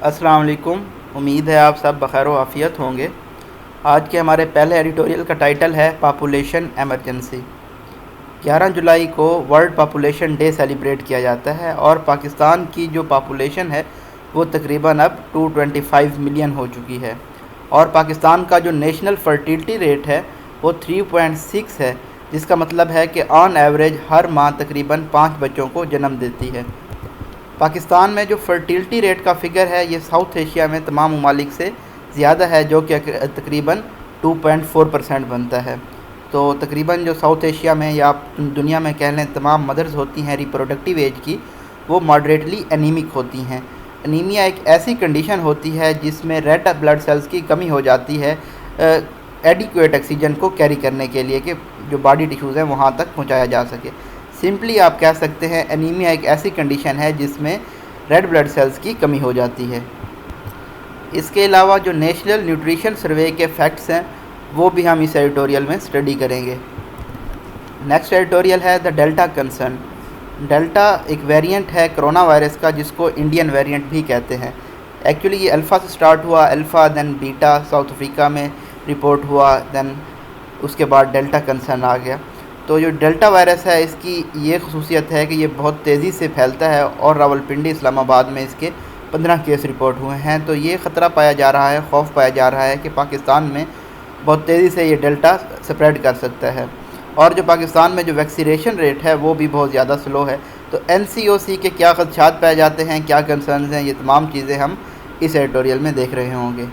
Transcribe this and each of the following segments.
السلام علیکم۔ امید ہے آپ سب بخیر و عافیت ہوں گے۔ آج کے ہمارے پہلے ایڈیٹوریل کا ٹائٹل ہے پاپولیشن ایمرجنسی۔ 11 جولائی کو ورلڈ پاپولیشن ڈے سیلیبریٹ کیا جاتا ہے اور پاکستان کی جو پاپولیشن ہے وہ تقریباً اب 225 ملین ہو چکی ہے، اور پاکستان کا جو نیشنل فرٹیلٹی ریٹ ہے وہ 3.6 ہے، جس کا مطلب ہے کہ آن ایوریج ہر ماہ تقریباً 5 بچوں کو جنم دیتی ہے۔ پاکستان میں جو فرٹیلٹی ریٹ کا فگر ہے یہ ساؤتھ ایشیا میں تمام ممالک سے زیادہ ہے، جو کہ تقریباً 2.4% بنتا ہے۔ تو تقریباً جو ساؤتھ ایشیا میں یا دنیا میں کہہ لیں تمام مدرز ہوتی ہیں ریپروڈکٹیو ایج کی، وہ ماڈریٹلی انیمک ہوتی ہیں۔ انیمیا ایک ایسی کنڈیشن ہوتی ہے جس میں ریڈ بلڈ سیلز کی کمی ہو جاتی ہے ایڈیکویٹ آکسیجن کو کیری کرنے کے لیے، کہ جو باڈی ٹیشوز ہیں وہاں تک پہنچایا جا سکے۔ سمپلی آپ کہہ سکتے ہیں انیمیا ایک ایسی کنڈیشن ہے جس میں ریڈ بلڈ سیلز کی کمی ہو جاتی ہے۔ اس کے علاوہ جو نیشنل نیوٹریشن سروے کے فیکٹس ہیں وہ بھی ہم اس ایڈیٹوریل میں اسٹڈی کریں گے۔ نیکسٹ ایڈیٹوریل ہے دا ڈیلٹا کنسرن۔ ڈیلٹا ایک ویریئنٹ ہے کرونا وائرس کا جس کو انڈین ویریئنٹ بھی کہتے ہیں۔ ایکچولی یہ الفا سے سٹارٹ ہوا، الفا دین بیٹا ساؤتھ افریقہ میں رپورٹ ہوا، دین اس کے بعد ڈیلٹا کنسرن آ گیا۔ تو جو ڈیلٹا وائرس ہے اس کی یہ خصوصیت ہے کہ یہ بہت تیزی سے پھیلتا ہے، اور راولپنڈی اسلام آباد میں اس کے 15 کیس رپورٹ ہوئے ہیں۔ تو یہ خطرہ پایا جا رہا ہے، خوف پایا جا رہا ہے کہ پاکستان میں بہت تیزی سے یہ ڈیلٹا سپریڈ کر سکتا ہے، اور جو پاکستان میں جو ویکسینیشن ریٹ ہے وہ بھی بہت زیادہ سلو ہے۔ تو NCOC کے کیا خدشات پائے جاتے ہیں، کیا کنسرنز ہیں، یہ تمام چیزیں ہم اس ایڈیٹوریل میں دیکھ رہے ہوں گے۔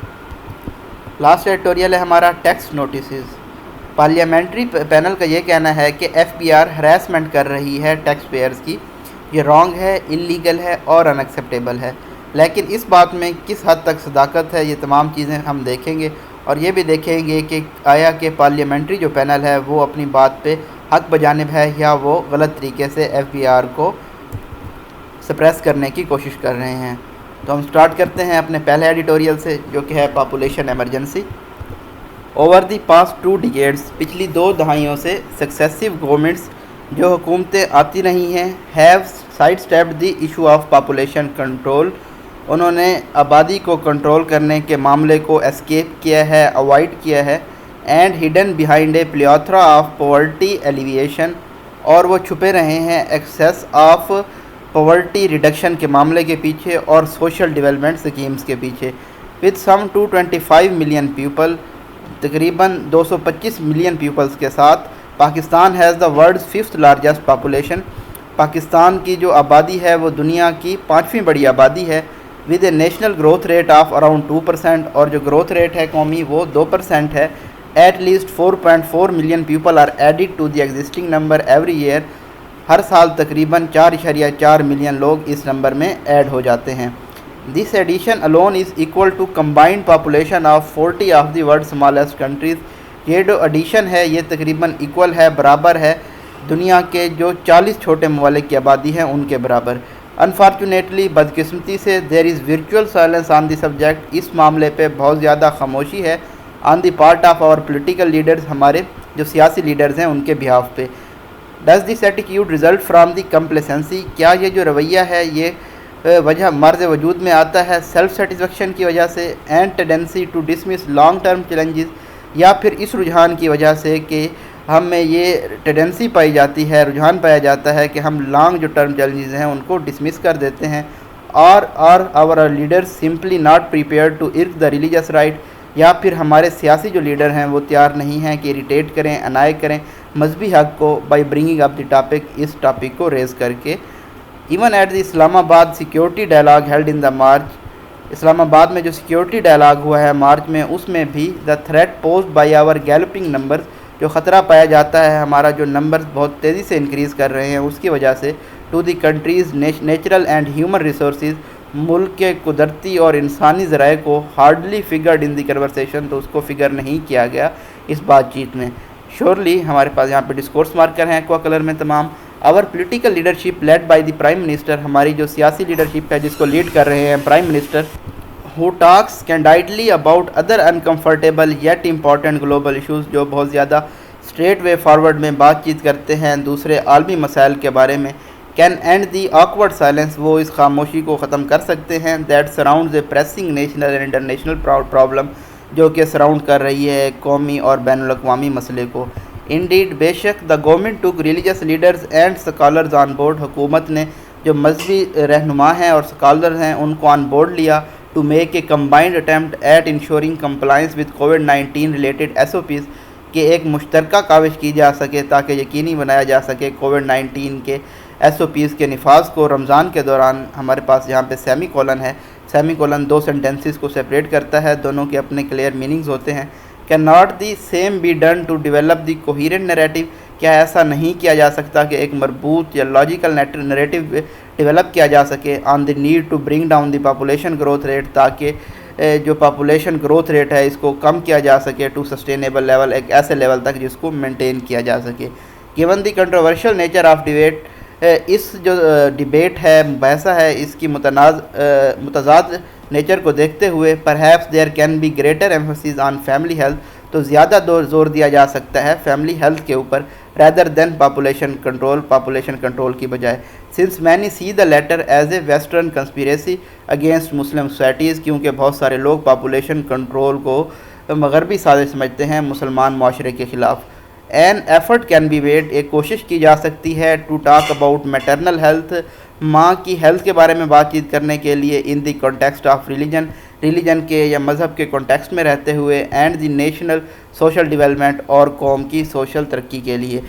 لاسٹ ایڈیٹوریل ہے ہمارا ٹیکس نوٹسز۔ پارلیمنٹری پینل کا یہ کہنا ہے کہ FBR ہراسمنٹ کر رہی ہے ٹیکس پیئرز کی، یہ رانگ ہے، انلیگل ہے اور ان ایکسیپٹیبل ہے۔ لیکن اس بات میں کس حد تک صداقت ہے، یہ تمام چیزیں ہم دیکھیں گے، اور یہ بھی دیکھیں گے کہ آیا کہ پارلیمنٹری جو پینل ہے وہ اپنی بات پہ حق بجانب ہے یا وہ غلط طریقے سے FBR کو سپریس کرنے کی کوشش کر رہے ہیں۔ تو ہم سٹارٹ کرتے ہیں اپنے پہلے ایڈیٹوریل سے، جو کہ ہے population emergency. Over the past 2 decades, پچھلی 2 دہائیوں سے سکسیسیو گورنمنٹس جو حکومتیں آتی رہی ہیں have sidestepped the issue of population control. انہوں نے آبادی کو کنٹرول کرنے کے معاملے کو اسکیپ کیا ہے، اوائڈ کیا ہے، and hidden behind a plethora of poverty alleviation, اور وہ چھپے رہے ہیں ایکسیس آف پاورٹی ریڈکشن کے معاملے کے پیچھے اور سوشل ڈیولپمنٹ سکیمز کے پیچھے۔ وتھ سم 225 ملین پیپل، تقریباً 225 ملین پیپلز کے ساتھ، Pakistan has the world's 5th largest population. Pakistan کی جو آبادی ہے وہ دنیا کی 5ویں بڑی آبادی ہے، with a national growth rate of around 2%، اور جو گروتھ ریٹ ہے قومی وہ 2% ہے۔ At least 4.4 million people are added to the existing number every year. ہر سال تقریباً 4.4 ملین لوگ اس نمبر میں ایڈ ہو جاتے ہیں۔ This addition alone is equal to combined population of 40 of the world's smallest countries۔ یہ جو ایڈیشن ہے یہ تقریباً ایکول ہے، برابر ہے دنیا کے جو 40 چھوٹے ممالک کی آبادی ہیں ان کے برابر۔ انفارچونیٹلی، بدقسمتی سے، there is virtual silence on the subject۔ اس معاملے پہ بہت زیادہ خاموشی ہے on the part of our political leaders، ہمارے جو سیاسی لیڈرز ہیں ان کے بہاف پہ۔ Does this attitude result from the complacency؟ کیا یہ جو رویہ ہے یہ وجہ مرض وجود میں آتا ہے سیلف سیٹسفیکشن کی وجہ سے، and tendency to dismiss long term challenges, یا پھر اس رجحان کی وجہ سے کہ ہم میں یہ ٹینڈنسی پائی جاتی ہے، رجحان پایا جاتا ہے کہ ہم لانگ جو ٹرم چیلنجز ہیں ان کو ڈسمس کر دیتے ہیں، اور our leader simply not prepared to irk the religious right, یا پھر ہمارے سیاسی جو لیڈر ہیں وہ تیار نہیں ہیں کہ اریٹیٹ کریں، انائے کریں مذہبی حق کو، by bringing up the topic, اس ٹاپک کو ریز کر کے۔ Even at the Islamabad security dialogue held in the March, Islamabad میں جو سیکیورٹی ڈائلاگ ہوا ہے مارچ میں، اس میں بھی the threat posed by our galloping numbers, جو خطرہ پایا جاتا ہے ہمارا جو نمبرز بہت تیزی سے انکریز کر رہے ہیں اس کی وجہ سے، to the country's natural and human resources, ملک کے قدرتی اور انسانی ذرائع کو hardly figured in the conversation, تو اس کو فگر نہیں کیا گیا اس بات چیت میں۔ شیورلی ہمارے پاس یہاں پہ ڈسکورس مارکر ہیں ایکوا کلر میں تمام۔ اور political leadership led by the prime minister, ہماری جو سیاسی لیڈرشپ ہے جس کو لیڈ کر رہے ہیں prime minister, who talks candidly about other uncomfortable yet important global issues، جو بہت زیادہ اسٹریٹ وے فارورڈ میں بات چیت کرتے ہیں دوسرے عالمی مسائل کے بارے میں، can and the awkward silence, وہ اس خاموشی کو ختم کر سکتے ہیں، that surrounds a pressing national and international problem, جو کہ سراؤنڈ کر رہی ہے قومی اور بین الاقوامی مسئلے کو۔ انڈیڈ، بے شک، دا گورنمنٹ ٹوک religious leaders and scholars on board, حکومت نے جو مذہبی رہنما ہیں اور اسکالرز ہیں ان کو آن بورڈ لیا، to make a combined attempt at ensuring compliance with کووڈ-19 ریلیٹڈ SOPs، کہ ایک مشترکہ کاوش کی جا سکے تاکہ یقینی بنایا جا سکے کووڈ-19 کے SOPs کے نفاذ کو۔ رمضان کے دوران ہمارے پاس یہاں پہ سیمی کولن ہے، سیمی کولن دو سینٹنسز کو سیپریٹ کرتا ہے، دونوں کے اپنے کلیئر میننگز ہوتے ہیں۔ Can not the same be done to develop the coherent narrative, کیا ایسا نہیں کیا جا سکتا کہ ایک مربوط یا لاجیکل نریٹو ڈیولپ کیا جا سکے on the need to bring down the population growth rate, تاکہ جو پاپولیشن گروتھ ریٹ ہے اس کو کم کیا جا سکے ٹو سسٹینیبل لیول، ایک ایسے لیول تک جس کو مینٹین کیا جا سکے۔ Given the controversial nature of debate, اس جو ڈیبیٹ ہے، مباحثہ ہے، اس کی متضاد نیچر کو دیکھتے ہوئے، perhaps there can be greater emphasis on family health, تو زیادہ زور دیا جا سکتا ہے فیملی ہیلتھ کے اوپر، ریدر دین پاپولیشن کنٹرول کی بجائے، since many see the latter as a western conspiracy against Muslim societies, کیونکہ بہت سارے لوگ پاپولیشن کنٹرول کو مغربی سازش سمجھتے ہیں مسلمان معاشرے کے خلاف۔ An effort can be made, ایک کوشش کی جا سکتی ہے، to talk about maternal health, ماں کی ہیلتھ کے بارے میں بات چیت کرنے کے لیے، ان دی کانٹیکسٹ آف ریلیجن کے یا مذہب کے کانٹیکسٹ میں رہتے ہوئے، and the national social development, اور قوم کی سوشل ترقی کے لیے۔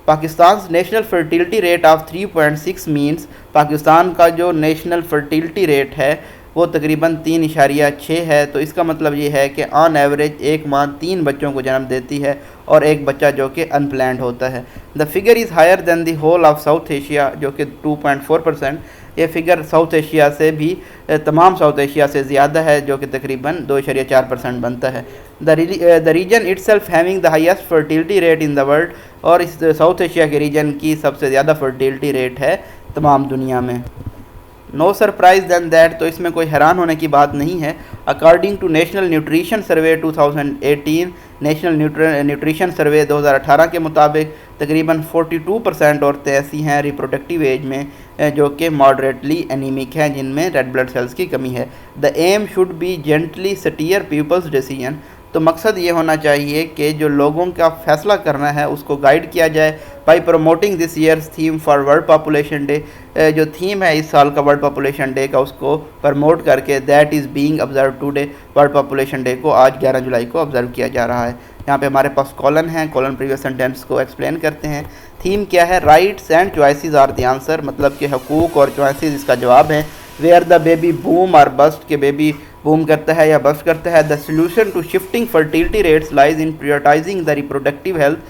Pakistan national fertility rate of 3.6 means, Pakistan کا جو نیشنل فرٹیلٹی ریٹ ہے وہ تقریباً 3.6 ہے، تو اس کا مطلب یہ ہے کہ آن ایوریج ایک ماں 3 بچوں کو جنم دیتی ہے اور ایک بچہ جو کہ ان پلانڈ ہوتا ہے۔ The figure is higher than the whole of South Asia, جو کہ 2.4%، یہ فگر ساؤتھ ایشیا سے بھی، تمام ساؤتھ ایشیا سے زیادہ ہے، جو کہ تقریباً 2.4% بنتا ہے۔ The region it self having the highest fertility rate in the world, اور اس ساؤتھ ایشیا کے ریجن کی سب سے زیادہ فرٹیلٹی ریٹ ہے تمام دنیا میں۔ نو سرپرائز دین دیٹ، تو اس میں کوئی حیران ہونے کی بات نہیں ہے۔ According to national nutrition survey 2018، national nutrition survey 2018 کے مطابق تقریباً 42% عورتیں ایسی ہیں ریپروڈکٹیو ایج میں جو کہ ماڈریٹلی انیمک ہیں، جن میں ریڈ بلڈ سیلز کی کمی ہے۔ The aim should be gently steer people's decision, تو مقصد یہ ہونا چاہیے کہ جو لوگوں کا فیصلہ کرنا ہے اس کو گائیڈ کیا جائے، by promoting this years theme for world population day, جو تھیم ہے اس سال کا ورلڈ پاپولیشن ڈے کا اس کو پروموٹ کر کے، that is being observe today, world population day کو آج 11 جولائی کو آبزرو کیا جا رہا ہے۔ یہاں پہ ہمارے پاس کولن ہیں، کولن پریویس سینٹینس کو ایکسپلین کرتے ہیں۔ تھیم کیا ہے؟ Rights and choices are the answer, مطلب کہ حقوق اور چوائسیز اس کا جواب ہیں۔ ویئر دا بیبی بوم اور بسٹ، کہ بیبی بوم کرتا ہے یا بسٹ کرتا ہے۔ The solution to shifting fertility rates lies in prioritising the reproductive health,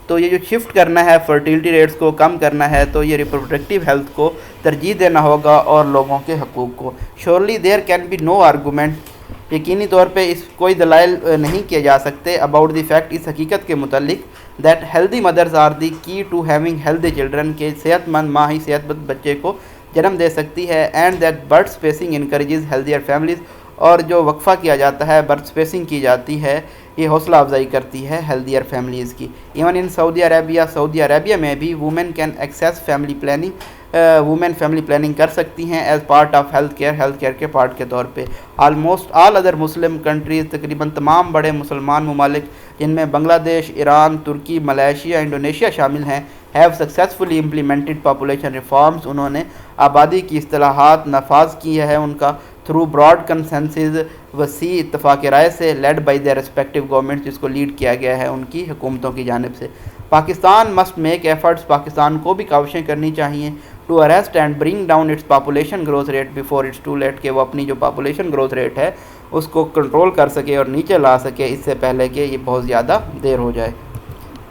تو یہ جو شفٹ کرنا ہے فرٹیلٹی ریٹس کو کم کرنا ہے، تو یہ ریپروڈکٹیو ہیلتھ کو ترجیح دینا ہوگا اور لوگوں کے حقوق کو۔ Surely there can be no argument, یقینی طور پہ اس کوئی دلائل نہیں کیے جا سکتے، اباؤٹ دی فیکٹ، اس حقیقت کے متعلق، that healthy mothers are the key to having healthy children, کے صحت مند ماں ہی صحت مند بچے کو جنم دے سکتی ہے۔ And that birth spacing encourages healthier families, اور جو وقفہ کیا جاتا ہے، برتھ اسپیسنگ کی جاتی ہے، یہ حوصلہ افزائی کرتی ہے ہیلدیئر فیملیز کی۔ ایون ان سعودی عربیہ میں بھی women can access family planning, women family planning کر سکتی ہیں as part of health care کے پارٹ کے طور پہ۔ Almost all other Muslim countries, تقریباً تمام بڑے مسلمان ممالک جن میں بنگلہ دیش، ایران، ترکی، ملائیشیا، انڈونیشیا شامل ہیں، have successfully implemented population reforms, انہوں نے آبادی کی اصطلاحات نافذ کی ہے ان کا، تھرو براڈ کنسنسز، وسیع اتفاق رائے سے، led by their respective government, جس کو لیڈ کیا گیا ہے ان کی حکومتوں کی جانب سے۔ Pakistan must make efforts, Pakistan کو بھی کاوشیں کرنی چاہیے، to arrest and bring down its population growth rate before it's too late, کہ وہ اپنی جو پاپولیشن گروتھ ریٹ ہے اس کو کنٹرول کر سکے اور نیچے لا سکے اس سے پہلے کہ یہ بہت زیادہ دیر ہو جائے۔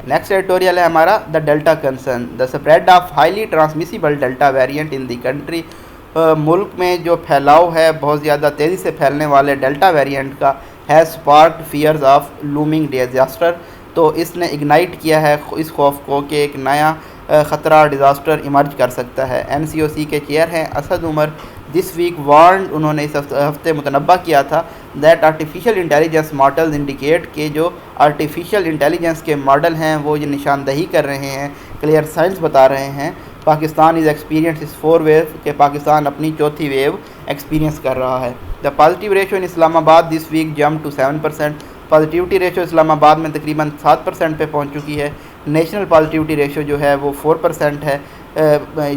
نیکسٹ ایڈیٹوریل ہے ہمارا the Delta concern, the spread of highly transmissible Delta variant in the country, ملک میں جو پھیلاؤ ہے بہت زیادہ تیزی سے پھیلنے والے ڈیلٹا ویریئنٹ کا، has sparked fears of looming disaster, تو اس نے اگنائٹ کیا ہے اس خوف کو کہ ایک نیا خطرہ ڈیزاسٹر ایمرج کر سکتا ہے۔ NCOC کے چیئر ہیں اسد عمر، دس ویک وارنڈ، انہوں نے اس ہفتے متنبہ کیا تھا، that artificial intelligence models indicate, کہ جو آرٹیفیشیل انٹیلیجنس کے ماڈل ہیں وہ یہ نشاندہی کر رہے ہیں، کلیئر سائنس بتا رہے ہیں پاکستان از ایکسپیرینس اس 4 ویو کہ پاکستان اپنی چوتھی ویو ایکسپیرینس کر رہا ہے. The positive ratio in Islamabad this week jump to 7%. Positivity ratio Islamabad میں تقریباً 7% پہ پہنچ چکی ہے. نیشنل پازیٹیوٹی ریشو جو ہے وہ 4% ہے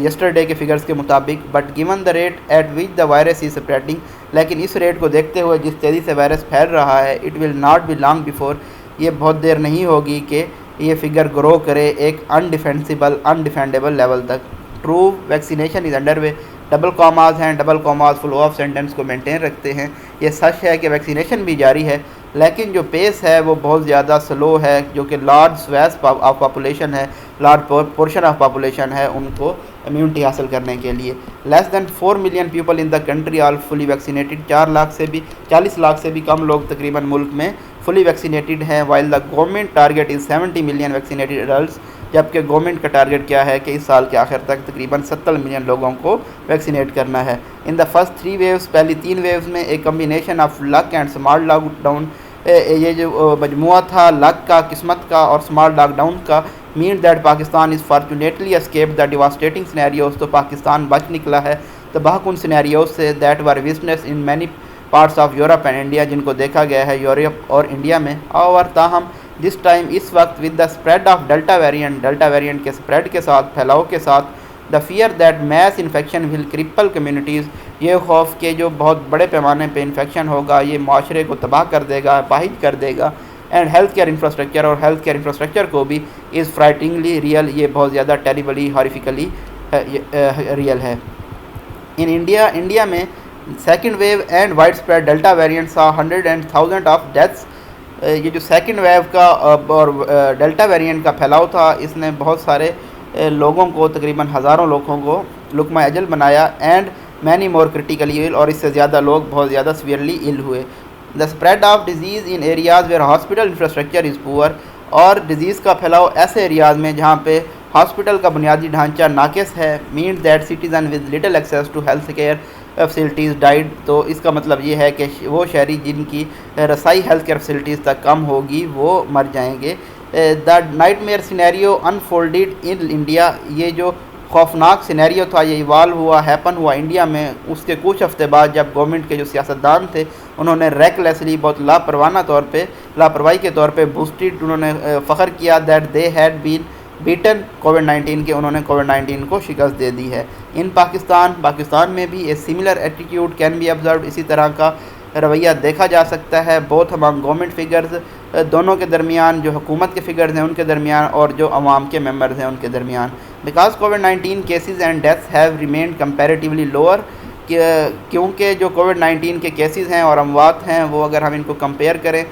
یسٹرڈے کے فگرز کے مطابق. But given the rate at which the virus is spreading, لیکن اس ریٹ کو دیکھتے ہوئے جس تیزی سے وائرس پھیل رہا ہے, it will not be long before, یہ بہت دیر نہیں ہوگی کہ یہ فگر گرو کرے ایک انڈیفینڈیبل لیول تک. Though vaccination is under way. Double commas ہیں, double commas full of sentence کو مینٹین رکھتے ہیں. یہ سچ ہے کہ ویکسینیشن بھی جاری ہے, لیکن جو پیس ہے وہ بہت زیادہ سلو ہے, جو کہ لارج سویس آف پاپولیشن ہے, لارج پورشن آف پاپولیشن ہے, ان کو امیونٹی حاصل کرنے کے لیے. لیس دین 4 million people in the country all fully vaccinated. 40 lakh سے بھی کم لوگ تقریباً ملک میں فلی ویکسینیٹڈ ہیں. While the government target is 70 million vaccinated adults, جبکہ گورنمنٹ کا ٹارگیٹ کیا ہے کہ اس سال کے آخر تک تقریباً 70 ملین لوگوں کو ویکسینیٹ کرنا ہے. ان دا فرسٹ 3 ویوز, پہلی 3 ویوز میں ایک combination of luck and smart lockdown, یہ جو مجموعہ تھا لک کا, قسمت کا اور اسمارٹ لاک ڈاؤن کا, mean that Pakistan is fortunately escape the devastating scenarios, تو پاکستان بچ نکلا ہے تباہ کن سینیریوز سے that were witness in many parts of Europe and India, جن کو دیکھا گیا ہے یورپ اور انڈیا میں. اور تاہم دس ٹائم, اس وقت with the spread of Delta variant کے اسپریڈ کے ساتھ, پھیلاؤ کے ساتھ, the fear that mass infection will cripple communities, یہ خوف کہ جو بہت بڑے پیمانے پہ انفیکشن ہوگا یہ معاشرے کو تباہ کر دے گا, اپاہج کر دے گا. اینڈ ہیلتھ کیئر انفراسٹرکچر, اور ہیلتھ کیئر انفراسٹرکچر کو بھی از فرائٹنگلی ریئل, یہ بہت زیادہ ٹیریبلی ہاریفیکلی ریئل ہے. انڈیا میں second wave and widespread Delta variant سا 100,000 آف ڈیتھس. یہ جو سیکنڈ ویو کا اور ڈیلٹا ویریئنٹ کا پھیلاؤ تھا, اس نے بہت سارے لوگوں کو, تقریباً ہزاروں لوگوں کو لقمہ اجل بنایا. And many more critically L, اور اس سے زیادہ لوگ بہت زیادہ سیویئرلی ایل ہوئے. دا spread of disease in areas where hospital infrastructure is پور, اور ڈیزیز کا پھیلاؤ ایسے ایریاز میں جہاں پہ ہاسپٹل کا بنیادی ڈھانچہ ناقص ہے. Means that citizen with little access to health care facilities died, تو اس کا مطلب یہ ہے کہ وہ شہری جن کی رسائی ہیلتھ کیئر فیسلٹیز تک کم ہوگی وہ مر جائیں گے. The nightmare scenario unfolded in India, یہ جو خوفناک سینیریو تھا یہ ایوالو ہوا, ہیپن ہوا انڈیا میں اس کے کچھ ہفتے بعد, جب گورنمنٹ کے جو سیاستدان تھے انہوں نے ریکلیسلی, بہت لاپرواہی کے طور پہ بوسٹڈ, انہوں نے فخر کیا that they had been beaten کووڈ-19 کے, انہوں نے کووڈ-19 کو شکست دے دی ہے. ان پاکستان میں بھی a similar attitude can be observed, اسی طرح کا رویہ دیکھا جا سکتا ہے بوتھ امانگ گورنمنٹ فگرز, دونوں کے درمیان, جو حکومت کے فگرز ہیں ان کے درمیان اور جو عوام کے ممبرز ہیں ان کے درمیان. Because COVID-19 cases and deaths have remained comparatively lower, کیونکہ جو کووڈ-19 کے کیسز ہیں اور اموات ہیں وہ اگر ہم ان کو کمپیئر کریں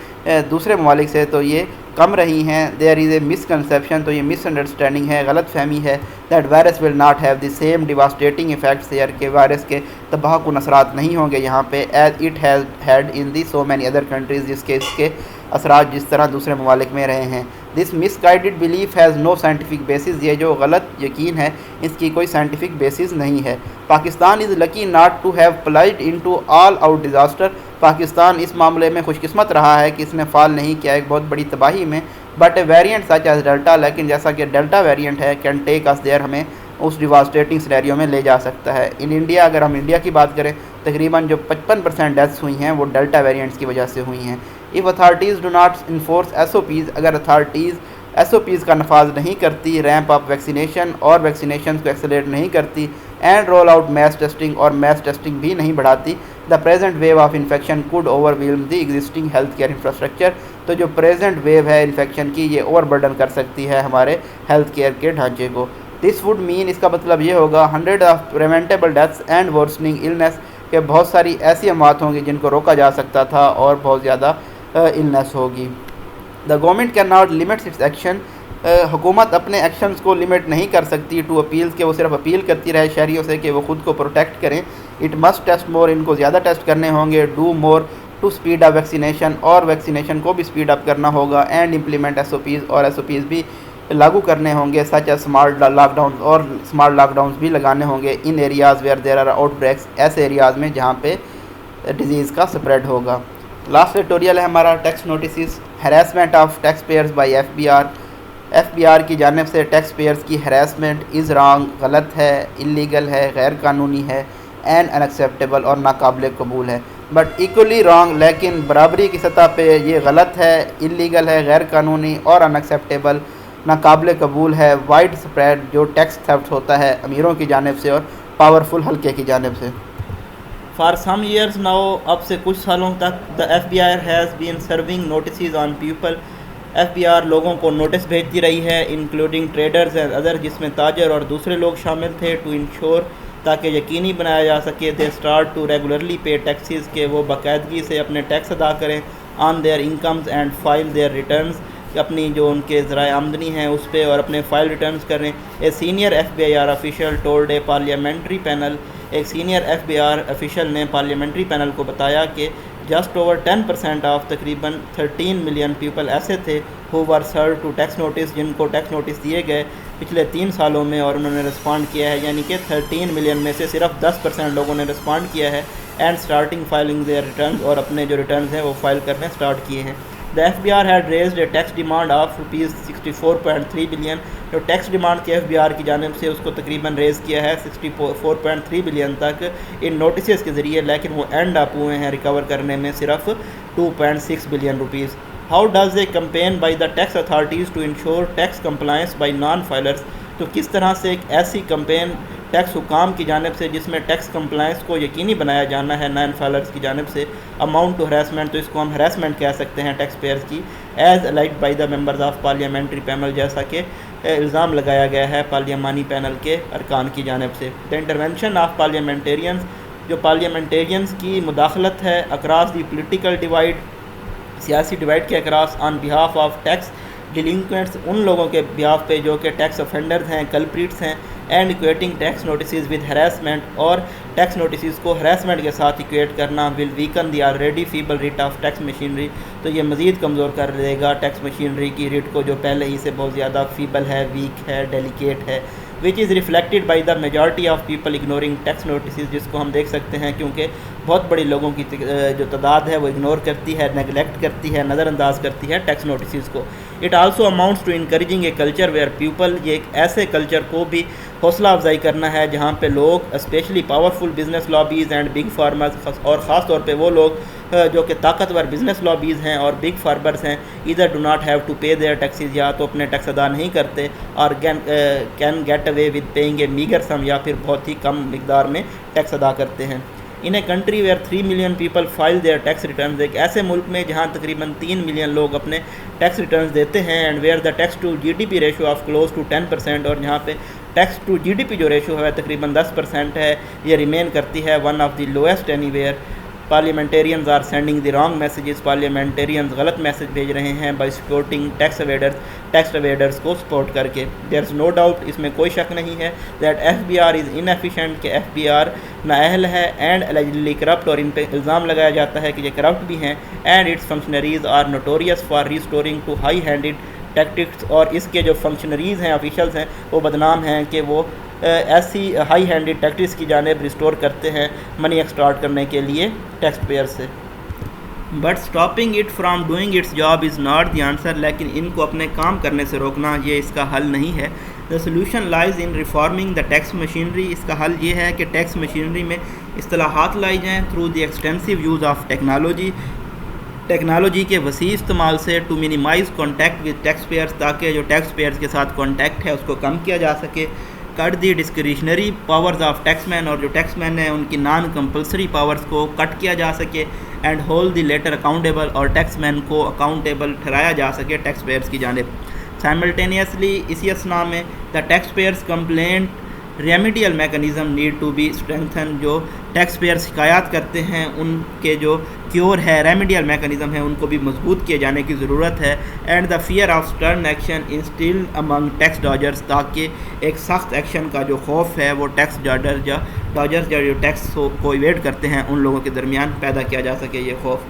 دوسرے ممالک سے تو یہ کم رہی ہیں. دیر از اے مس کنسیپشن, تو یہ مس انڈرسٹینڈنگ ہے, غلط فہمی ہے, that virus will not have the same devastating effects here, کہ وائرس کے تباہ کن اثرات نہیں ہوں گے یہاں پہ as it has had in the so many other countries, جس کے اس کے اثرات جس طرح دوسرے ممالک میں رہے ہیں. This misguided belief has no scientific basis, یہ جو غلط یقین ہے اس کی کوئی سائنٹیفک بیسز نہیں ہے. Pakistan is lucky not to have plied into all out disaster, Pakistan اس معاملے میں خوش قسمت رہا ہے کہ اس نے فال نہیں کیا ایک بہت بڑی تباہی میں. But a variant such as delta, لیکن جیسا کہ ڈیلٹا ویریئنٹ ہے, کین ٹیک اس دیئر, ہمیں اس ڈیواسٹیٹنگ سینیریو میں لے جا سکتا ہے. ان انڈیا, اگر ہم انڈیا کی بات کریں, تقریباً جو 55% ڈیتھس ہوئی ہیں وہ ڈیلٹا ویریئنٹس کی وجہ سے ہوئی ہیں. if authorities do not enforce SOPs, اگر اتھارٹیز SOPs کا نفاذ نہیں کرتی, ریمپ اپ ویکسینیشن اور ویکسینیشن کو ایکسیلریٹ نہیں کرتی, and roll out mass testing اور میس ٹیسٹنگ بھی نہیں بڑھاتی, the present wave of infection could overwhelm the existing health care infrastructure, تو جو پریزنٹ ویو ہے انفیکشن کی یہ اوور برڈن کر سکتی ہے ہمارے ہیلتھ کیئر کے ڈھانچے کو. دس وڈ مین, اس کا مطلب یہ ہوگا 100 of preventable deaths and ورسننگ illness, کہ بہت ساری ایسی اموات ہوں گی جن کو روکا جا سکتا تھا اور بہت زیادہ النیس ہوگی. The government can not limits its action, حکومت اپنے ایکشنز کو لمٹ نہیں کر سکتی ٹو اپیلز, کہ وہ صرف اپیل کرتی رہے شہریوں سے کہ وہ خود کو پروٹیکٹ کریں. اٹ مسٹ ٹیسٹ مور, ان کو زیادہ ٹیسٹ کرنے ہوں گے. Do more to speed up vaccination, اور ویکسینیشن کو بھی اسپیڈ اپ کرنا ہوگا. اینڈ امپلیمنٹ SOPs, اور SOPs بھی لاگو کرنے ہوں گے, such as smart lockdown, اور اسمارٹ لاک ڈاؤنس بھی لگانے ہوں گے in areas where there are outbreaks, ایسے ایریاز میں جہاں پہ ڈیزیز کا اسپریڈ ہوگا. لاسٹ ایڈیٹوریل ہے ہمارا tax notices, harassment of taxpayers by FBR, F B R کی جانب سے ٹیکس پیئرز کی ہراسمنٹ از رانگ، غلط ہے، اللیگل ہے، غیر قانونی ہے، اینڈ انیکسیپٹیبل اور ناقابل قبول ہے. بٹ ایکولی رانگ، لیکن برابری کی سطح پہ یہ غلط ہے، اللیگل ہے، غیر قانونی اور انیکسیپٹیبل، ناقابل قبول ہے. وائڈ اسپریڈ جو ٹیکس تھیفٹ ہوتا ہے امیروں کی جانب سے اور پاورفل حلقے کی جانب سے. فار سم ایئرس ناؤ، اب سے کچھ سالوں تک the F B I has been serving notices on people. F B R لوگوں کو نوٹس بھیجتی رہی ہے انکلوڈنگ ٹریڈرز اینڈ ادر، جس میں تاجر اور دوسرے لوگ شامل تھے، ٹو انشور تاکہ یقینی بنایا جا سکے they start to regularly pay taxes کہ وہ باقاعدگی سے اپنے ٹیکس ادا کریں on their incomes and file their returns, اپنی جو ان کے ذرائع آمدنی ہیں اس پہ اور اپنے فائل ریٹرنز کریں. A senior F B I R official told a parliamentary panel, ایک senior F B R official نے پارلیمنٹری پینل کو بتایا کہ جسٹ اوور 10% آف تقریباً 13 ملین پیپل ایسے تھے ہو ور سرو ٹو ٹیکس نوٹس، جن کو ٹیکس نوٹس دیے گئے پچھلے 3 سالوں میں اور انہوں نے رسپانڈ کیا ہے. یعنی کہ 13 ملین میں سے صرف 10% لوگوں نے رسپانڈ کیا ہے and starting filing their returns, اور اپنے جو ریٹرنز ہیں وہ فائل کرنے اسٹارٹ کیے ہیں. The F B R had raised a tax demand of ₹64.3 billion, جو ٹیکس ڈیمانڈ کے ایف بی آر کی جانب سے اس کو تقریباً ریز کیا ہے 64.3 بلین تک ان نوٹسز کے ذریعے، لیکن وہ اینڈ اپ ہوئے ہیں ریکور کرنے میں صرف 2.6 billion rupees. How does a campaign by the tax authorities to ensure tax compliance by non filers, تو کس طرح سے ایک ایسی کمپین ٹیکس حکام کی جانب سے جس میں ٹیکس کمپلائنس کو یقینی بنایا جانا ہے نان فائلرز کی جانب سے، اماؤنٹ ٹو ہراسمنٹ، تو اس کو ہم ہراسمنٹ کہہ سکتے ہیں ٹیکس پیئرز کی، as allied by the members of parliamentary panel, جیسا کہ الزام لگایا گیا ہے پارلیمانی پینل کے ارکان کی جانب سے. دا انٹرونشن آف پارلیمنٹیرینز، جو پارلیمنٹیرینز کی مداخلت ہے اکراس دی پولیٹیکل ڈیوائڈ، سیاسی ڈیوائڈ کے across, on behalf of tax delinquents, ان لوگوں کے بہاف پہ جو کہ ٹیکس افینڈرز ہیں، کلپریٹس ہیں، and equating tax notices with harassment, اور ٹیکس نوٹسز کو ہراسمنٹ کے ساتھ ایکویٹ کرنا، will weaken the already feeble rate of tax machinery, تو یہ مزید کمزور کر دے گا ٹیکس مشینری کی ریٹ کو جو پہلے ہی سے بہت زیادہ فیبل ہے، ویک ہے، ڈیلیکیٹ ہے. which is reflected by the majority of people ignoring tax notices، جس کو ہم دیکھ سکتے ہیں کیونکہ بہت بڑی لوگوں کی جو تعداد ہے وہ اگنور کرتی ہے، نیگلیکٹ کرتی ہے، نظر انداز کرتی ہے ٹیکس نوٹسز کو. It also amounts to encouraging a culture where people, یہ ایک ایسے کلچر کو بھی حوصلہ افزائی کرنا ہے جہاں پہ لوگ especially powerful business lobbies and big farmers, اور خاص طور پہ وہ لوگ جو کہ طاقتور بزنس لابیز ہیں اور بگ فارمرز ہیں، either do not have to pay their taxes, یا تو اپنے ٹیکس ادا نہیں کرتے، اور can get away with paying a meagre sum, یا پھر بہت ہی کم مقدار میں ٹیکس ادا کرتے ہیں. In a country where 3 million people file their tax returns, ایک ایسے ملک میں جہاں تقریباً 3 ملین لوگ اپنے ٹیکس ریٹرنز دیتے ہیں، and where the tax to G D P ratio of close to 10%، اور جہاں پہ tax to G D P جو ریشو ہے تقریباً 10% ہے، یہ ریمین کرتی ہے one of the lowest anywhere. Parliamentarians are sending the wrong messages, parliamentarians غلط میسج بھیج رہے ہیں بائی سپورٹنگ ٹیکس اویڈرز کو سپورٹ کر کے. دیر از نو ڈاؤٹ، اس میں کوئی شک نہیں ہے، دیٹ ایف بی آر از انیفیشینٹ، کہ ایف بی آر نااہل ہے، اینڈ الیجلی کرپٹ، اور ان پہ الزام لگایا جاتا ہے کہ یہ کرپٹ بھی ہیں، and its functionaries are notorious for resorting to high handed tactics, اور اس کے جو فنکشنریز ہیں، آفیشلز ہیں، وہ بدنام ہیں کہ وہ ایسی ہائی ہینڈیڈ ٹیکٹکس کی جانب ریسٹور کرتے ہیں منی ایکسٹارٹ کرنے کے لیے ٹیکس پیئر سے. But stopping it from doing its job is not the answer, لیکن ان کو اپنے کام کرنے سے روکنا یہ اس کا حل نہیں ہے. The solution lies in reforming the tax machinery, اس کا حل یہ ہے کہ ٹیکس مشینری میں اصطلاحات لائی جائیں through the extensive use of technology کے وسیع استعمال سے، to minimise contact with taxpayers, تاکہ جو ٹیکس پیئرس کے ساتھ کانٹیکٹ ہے اس کو کم کیا جا سکے. کٹ دی ڈسکریشنری پاورز آف ٹیکس مین، اور جو ٹیکس مین ہیں ان کی نان کمپلسری پاورز کو کٹ کیا جا سکے. And hold the latter accountable, اور ٹیکس مین کو اکاؤنٹیبل ٹھہرایا جا سکے ٹیکس پیئرس کی جانب. سائملٹینیسلی اسی اسنا میں the taxpayers complaint remedial mechanism need to be strengthen, جو ٹیکس پیئر شکایات کرتے ہیں ان کے جو کیور ہے، ریمیڈیل میکانزم ہے، ان کو بھی مضبوط کیے جانے کی ضرورت ہے. And the fear of stern action instil among tax dodgers, تاکہ ایک سخت ایکشن کا جو خوف ہے وہ ٹیکس ڈاجرز جو ٹیکس کو ایویڈ کرتے ہیں ان لوگوں کے درمیان پیدا کیا جا سکے یہ خوف.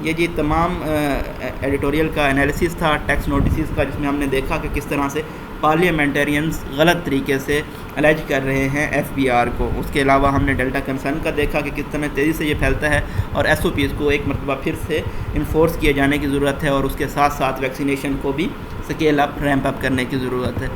یہ جی تمام ایڈیٹوریل کا انالیسس تھا ٹیکس نوٹسز کا، جس میں ہم نے دیکھا کہ کس طرح سے پارلیمنٹیرینز غلط طریقے سے الیج کر رہے ہیں ایف بی آر کو. اس کے علاوہ ہم نے ڈیلٹا کنسرن کا دیکھا کہ کس طرح تیزی سے یہ پھیلتا ہے، اور ایس او پیز کو ایک مرتبہ پھر سے انفورس کیے جانے کی ضرورت ہے، اور اس کے ساتھ ساتھ ویکسینیشن کو بھی اسکیل اپ ریمپ اپ کرنے کی ضرورت ہے.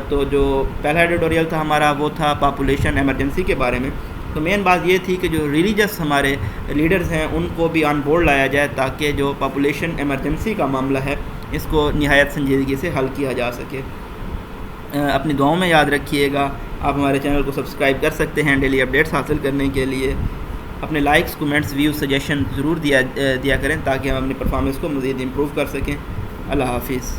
تو جو پہلا ایڈیٹوریل تھا ہمارا وہ تھا پاپولیشن ایمرجنسی کے بارے میں. تو مین بات یہ تھی کہ جو ریلیجس ہمارے لیڈرز ہیں ان کو بھی آن بورڈ لایا جائے تاکہ جو پاپولیشن ایمرجنسی کا معاملہ ہے اس کو نہایت سنجیدگی سے حل کیا جا سکے. اپنی دعاؤں میں یاد رکھیے گا. آپ ہمارے چینل کو سبسکرائب کر سکتے ہیں ڈیلی اپڈیٹس حاصل کرنے کے لیے. اپنے لائکس کمنٹس ویوز سجیشن ضرور دیا کریں تاکہ ہم اپنی پرفارمنس کو مزید امپروو کر سکیں. اللہ حافظ.